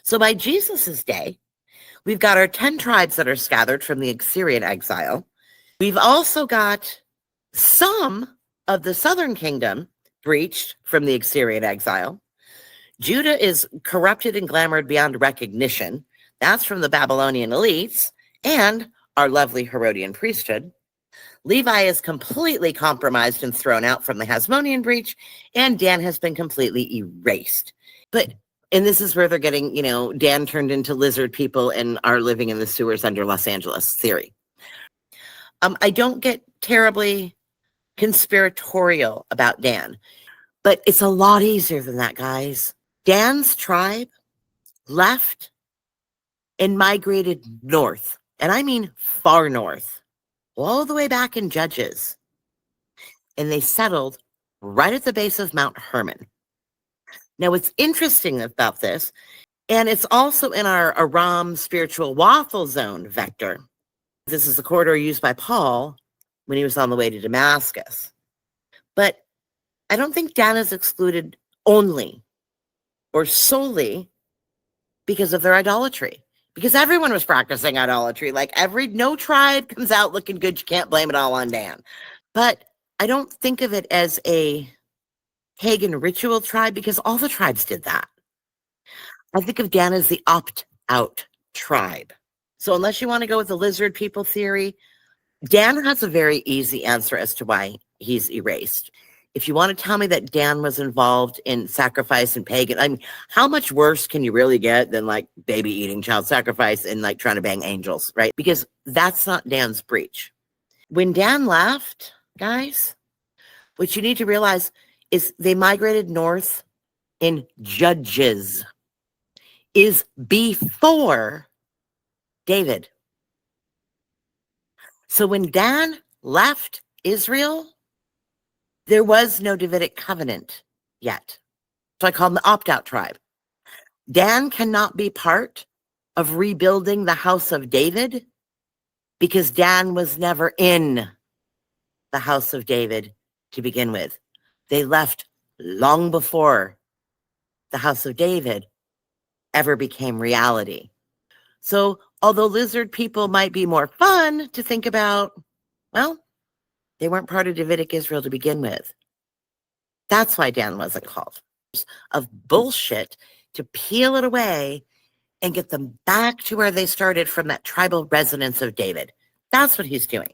So by Jesus's day, we've got our 10 tribes that are scattered from the Assyrian exile. We've also got some of the southern kingdom breached from the Assyrian exile. Judah is corrupted and glamored beyond recognition. That's from the Babylonian elites and our lovely Herodian priesthood. Levi is completely compromised and thrown out from the Hasmonean breach, and Dan has been completely erased. And this is where they're getting, Dan turned into lizard people and are living in the sewers under Los Angeles theory. I don't get terribly conspiratorial about Dan, but it's a lot easier than that, guys. Dan's tribe left and migrated north, and I mean far north, all the way back in Judges, and they settled right at the base of Mount Hermon. Now, what's interesting about this, and it's also in our Aram spiritual waffle zone vector. This is the corridor used by Paul when he was on the way to Damascus. But I don't think Dan is excluded only or solely because of their idolatry. Because everyone was practicing idolatry. No tribe comes out looking good. You can't blame it all on Dan. But I don't think of it as a pagan ritual tribe because all the tribes did that. I think of Dan as the opt-out tribe. So unless you want to go with the lizard people theory, Dan has a very easy answer as to why he's erased. If you want to tell me that Dan was involved in sacrifice and pagan, how much worse can you really get than baby eating, child sacrifice, and trying to bang angels, right? Because that's not Dan's breach. When Dan left, guys, what you need to realize is they migrated north in Judges, is before David. So when Dan left Israel, there was no Davidic covenant yet. So I call them the opt-out tribe. Dan cannot be part of rebuilding the house of David because Dan was never in the house of David to begin with. They left long before the house of David ever became reality. So although lizard people might be more fun to think about, well, they weren't part of Davidic Israel to begin with. That's why Dan wasn't called. Of bullshit to peel it away and get them back to where they started from that tribal resonance of David. That's what he's doing.